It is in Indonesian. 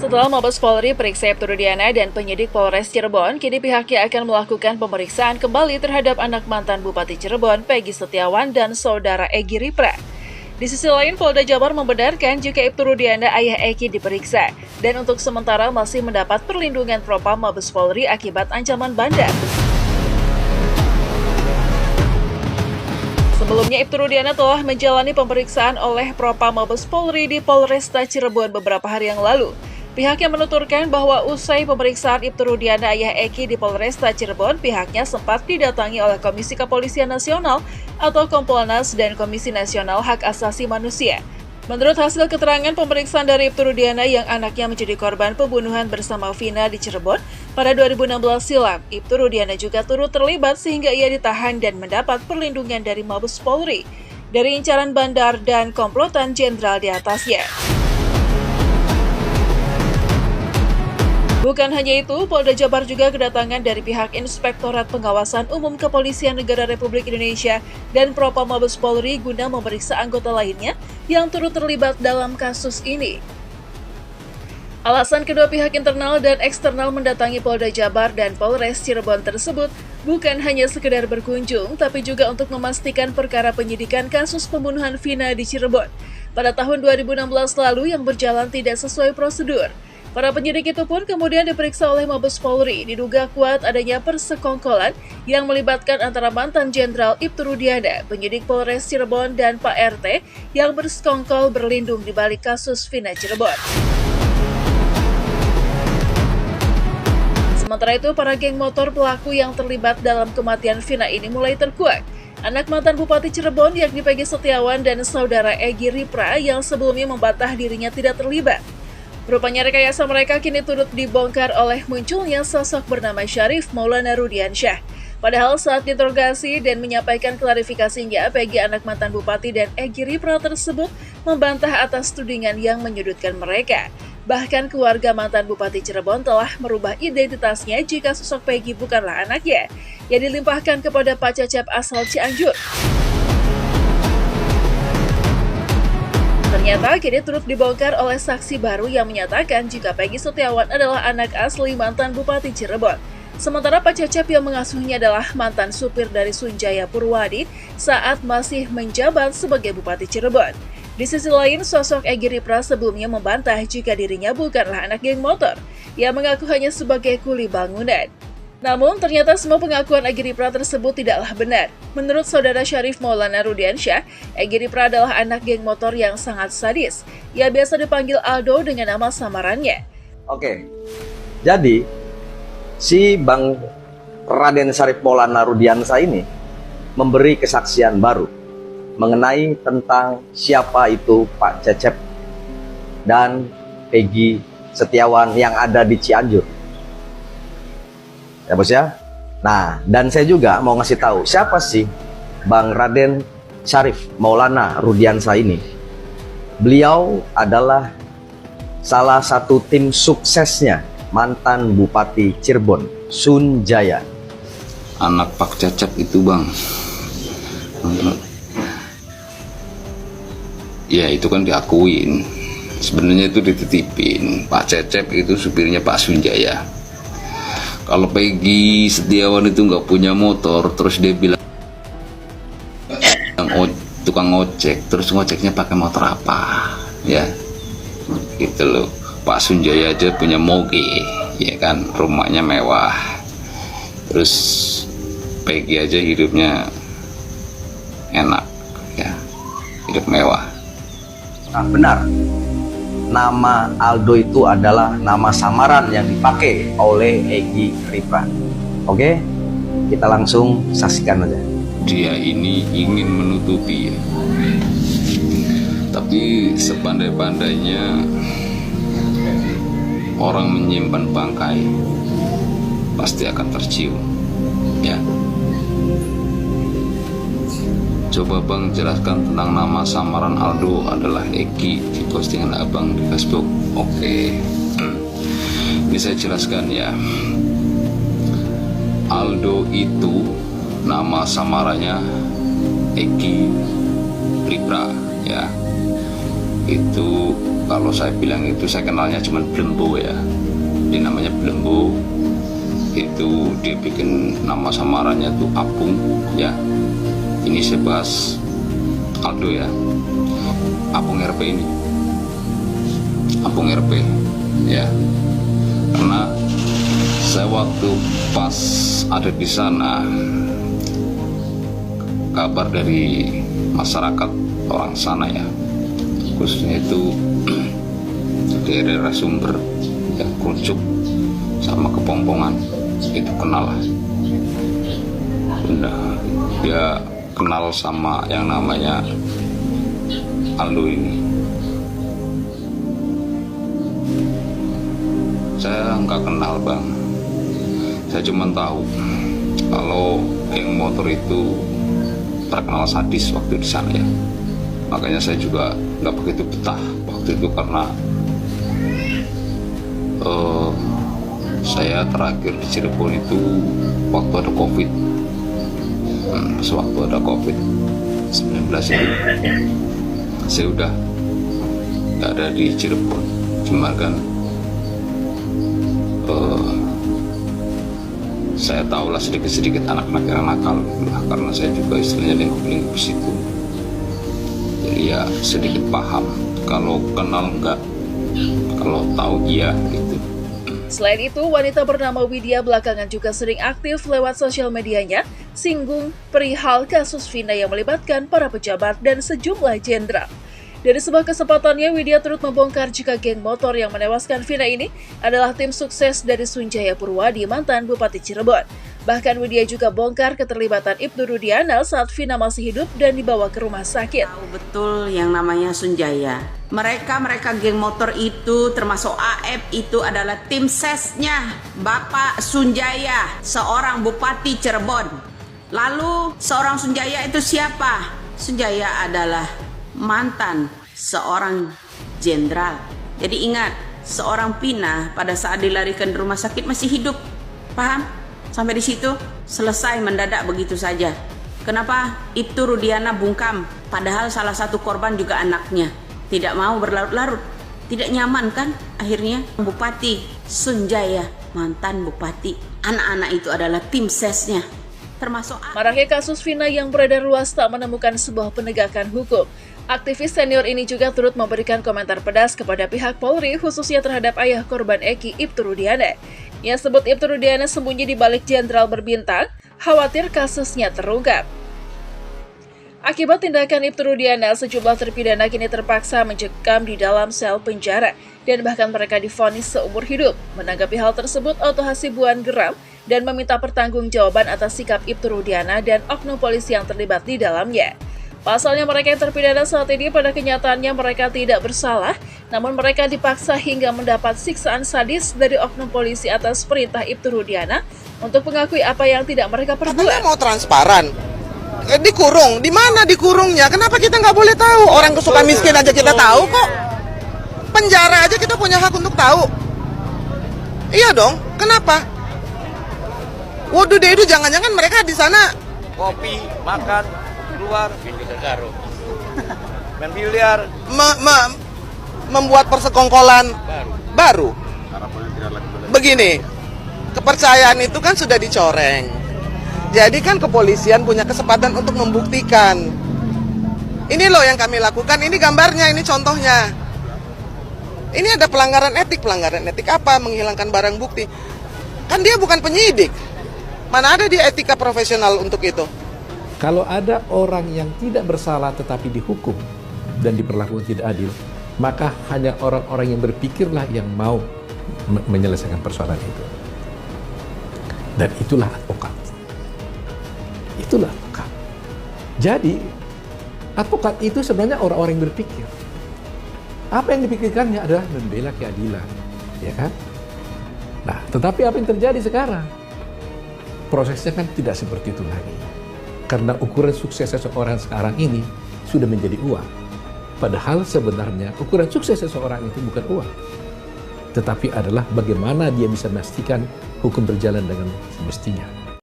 Setelah Mabes Polri periksa Ibtu Rudiana dan penyidik Polres Cirebon, kini pihaknya akan melakukan pemeriksaan kembali terhadap anak mantan Bupati Cirebon, Peggy Setiawan, dan saudara Egy Ripra. Di sisi lain, Polda Jabar membenarkan jika Ibtu Rudiana ayah Egy diperiksa, dan untuk sementara masih mendapat perlindungan Propam Mabes Polri akibat ancaman bandar. Sebelumnya, Ibtu Rudiana telah menjalani pemeriksaan oleh Propam Mabes Polri di Polresta Cirebon beberapa hari yang lalu. Pihaknya menuturkan bahwa usai pemeriksaan Ibtu Rudiana ayah Egy di Polresta Cirebon, pihaknya sempat didatangi oleh Komisi Kepolisian Nasional atau Kompolnas dan Komisi Nasional Hak Asasi Manusia. Menurut hasil keterangan pemeriksaan dari Ibtu Rudiana yang anaknya menjadi korban pembunuhan bersama Vina di Cirebon pada 2016 silam, Ibtu Rudiana juga turut terlibat sehingga ia ditahan dan mendapat perlindungan dari Mabes Polri dari incaran bandar dan komplotan jenderal di atasnya. Bukan hanya itu, Polda Jabar juga kedatangan dari pihak Inspektorat Pengawasan Umum Kepolisian Negara Republik Indonesia dan Propam Mabes Polri guna memeriksa anggota lainnya yang turut terlibat dalam kasus ini. Alasan kedua pihak internal dan eksternal mendatangi Polda Jabar dan Polres Cirebon tersebut bukan hanya sekedar berkunjung, tapi juga untuk memastikan perkara penyidikan kasus pembunuhan Vina di Cirebon pada tahun 2016 lalu yang berjalan tidak sesuai prosedur. Para penyidik itu pun kemudian diperiksa oleh Mabes Polri, diduga kuat adanya persekongkolan yang melibatkan antara mantan Jenderal Ibtu Rudiana, penyidik Polres Cirebon, dan Pak RT yang bersekongkol berlindung di balik kasus Vina Cirebon. Sementara itu, para geng motor pelaku yang terlibat dalam kematian Vina ini mulai terkuak. Anak mantan Bupati Cirebon yakni Peggy Setiawan dan saudara Egy Ripra yang sebelumnya membantah dirinya tidak terlibat. Rupanya rekayasa mereka kini turut dibongkar oleh munculnya sosok bernama Syarif Maulana Rudiansyah. Padahal saat diinterogasi dan menyampaikan klarifikasinya, Peggy anak mantan Bupati dan Egy Ripra tersebut membantah atas tudingan yang menyudutkan mereka. Bahkan keluarga mantan Bupati Cirebon telah merubah identitasnya jika sosok Peggy bukanlah anaknya, yang dilimpahkan kepada Pak Cecep asal Cianjur. Ternyata kini turut dibongkar oleh saksi baru yang menyatakan jika Peggy Setiawan adalah anak asli mantan Bupati Cirebon. Sementara Pak Cecep yang mengasuhnya adalah mantan supir dari Sunjaya Purwadi saat masih menjabat sebagai Bupati Cirebon. Di sisi lain, sosok Egy Ripra sebelumnya membantah jika dirinya bukanlah anak geng motor, yang mengaku hanya sebagai kuli bangunan. Namun, ternyata semua pengakuan Egy Ripra tersebut tidaklah benar. Menurut saudara Syarif Maulana Rudiansyah, Egy Ripra adalah anak geng motor yang sangat sadis. Ia biasa dipanggil Aldo dengan nama samarannya. Oke, jadi si Bang Raden Syarif Maulana Rudiansyah ini memberi kesaksian baru mengenai tentang siapa itu Pak Cecep dan Peggy Setiawan yang ada di Cianjur. Ya bos ya. Nah, dan saya juga mau ngasih tahu siapa sih Bang Raden Syarif Maulana Rudiansyah ini. Beliau adalah salah satu tim suksesnya mantan Bupati Cirebon, Sunjaya. Anak Pak Cecep itu bang. Ya itu kan diakuin. Sebenarnya itu dititipin. Pak Cecep itu supirnya Pak Sunjaya. Kalau Peggy Setiawan itu nggak punya motor, terus dia bilang tukang ojek, terus ngojeknya pakai motor apa, ya, gitu loh. Pak Sunjaya aja punya moge, ya kan, rumahnya mewah. Terus Peggy aja hidupnya enak, ya, hidup mewah. Nah, benar. Nama Aldo itu adalah nama samaran yang dipakai oleh Egy Ripra. Oke, kita langsung saksikan aja. Dia ini ingin menutupi, tapi sepandai-pandainya orang menyimpan bangkai pasti akan tercium, ya. Coba bang jelaskan tentang nama samaran Aldo adalah Egy di postingan abang di Facebook. Oke, ini saya jelaskan ya. Aldo itu nama samarannya Egy Ripra, ya. Itu Kalau saya bilang itu, saya kenalnya cuma Blembo ya. Dia namanya Blembo. Itu dia bikin nama samarannya tuh Apung ya. Ini saya bahas Aldo ya. Apung RP ini. Apung RP ya. Karena saya waktu pas ada di sana, kabar dari masyarakat orang sana ya, khususnya itu di daerah Sumber ya, Krucuk sama Kepompongan, itu kenal lah. Nah, dia kenal sama yang namanya Aldo ini. Saya nggak kenal bang, saya cuma tahu kalau geng motor itu terkenal sadis waktu di sana ya. Makanya saya juga nggak begitu betah waktu itu karena saya terakhir di Cirebon itu waktu ada COVID. Sewaktu ada COVID-19 itu saya udah nggak ada di Cirebon. Cuma kan saya tahulah sedikit-sedikit anak-anak yang nakal lah, karena saya juga istilahnya lingkup-lingkup situ. Jadi ya sedikit paham. Kalau kenal enggak, kalau tahu iya gitu. Selain itu, wanita bernama Widya belakangan juga sering aktif lewat sosial medianya, singgung perihal kasus Vina yang melibatkan para pejabat dan sejumlah jenderal. Dari sebuah kesempatannya, Widya turut membongkar jika geng motor yang menewaskan Vina ini adalah tim sukses dari Sunjaya Purwadi, mantan Bupati Cirebon. Bahkan Widya juga bongkar keterlibatan Ibtu Rudiana saat Vina masih hidup dan dibawa ke rumah sakit. Tahu betul yang namanya Sunjaya. Mereka geng motor itu termasuk AF itu adalah tim sesnya Bapak Sunjaya, seorang Bupati Cirebon. Lalu seorang Sunjaya itu siapa? Sunjaya adalah mantan seorang jenderal. Jadi ingat, seorang Vina pada saat dilarikan di rumah sakit masih hidup. Paham? Sampai di situ selesai mendadak begitu saja. Kenapa? Ibtu Rudiana bungkam, padahal salah satu korban juga anaknya. Tidak mau berlarut-larut, tidak nyaman kan akhirnya. Bupati Sunjaya, mantan bupati, anak-anak itu adalah tim sesnya, termasuk. Maraknya kasus Vina yang beredar luas tak menemukan sebuah penegakan hukum. Aktivis senior ini juga turut memberikan komentar pedas kepada pihak Polri, khususnya terhadap ayah korban Eki, Ibtu Rudiana. Ia sebut Ibtu Rudiana sembunyi di balik jenderal berbintang, khawatir kasusnya terungkap. Akibat tindakan Ibtu Rudiana, sejumlah terpidana kini terpaksa mencekam di dalam sel penjara dan bahkan mereka divonis seumur hidup. Menanggapi hal tersebut, Oto Hasibuan geram dan meminta pertanggungjawaban atas sikap Ibtu Rudiana dan oknum polisi yang terlibat di dalamnya. Pasalnya mereka yang terpidana saat ini pada kenyataannya mereka tidak bersalah, namun mereka dipaksa hingga mendapat siksaan sadis dari oknum polisi atas perintah Ibtu Rudiana untuk mengakui apa yang tidak mereka perbuat. Katanya mau transparan, dikurung, di mana dikurungnya? Kenapa kita nggak boleh tahu? Orang kesukaan miskin aja kita tahu kok. Penjara aja kita punya hak untuk tahu. Iya dong, kenapa? Waduh deh, itu jangan-jangan mereka di sana kopi, makan, keluar, main biliar, membuat persekongkolan baru. Begini, kepercayaan itu kan sudah dicoreng. Jadi kan kepolisian punya kesempatan untuk membuktikan. Ini loh yang kami lakukan, ini gambarnya, ini contohnya. Ini ada pelanggaran etik apa? Menghilangkan barang bukti. Kan dia bukan penyidik. Mana ada dia etika profesional untuk itu? Kalau ada orang yang tidak bersalah tetapi dihukum dan diperlakukan tidak adil, maka hanya orang-orang yang berpikirlah yang mau menyelesaikan persoalan itu. Dan itulah advokat. Itulah advokat. Jadi, advokat itu sebenarnya orang-orang yang berpikir. Apa yang dipikirkannya adalah membela keadilan, ya kan? Nah, tetapi apa yang terjadi sekarang? Prosesnya kan tidak seperti itu lagi. Karena ukuran sukses seseorang sekarang ini sudah menjadi uang. Padahal sebenarnya ukuran sukses seseorang itu bukan uang. Tetapi adalah bagaimana dia bisa memastikan hukum berjalan dengan semestinya.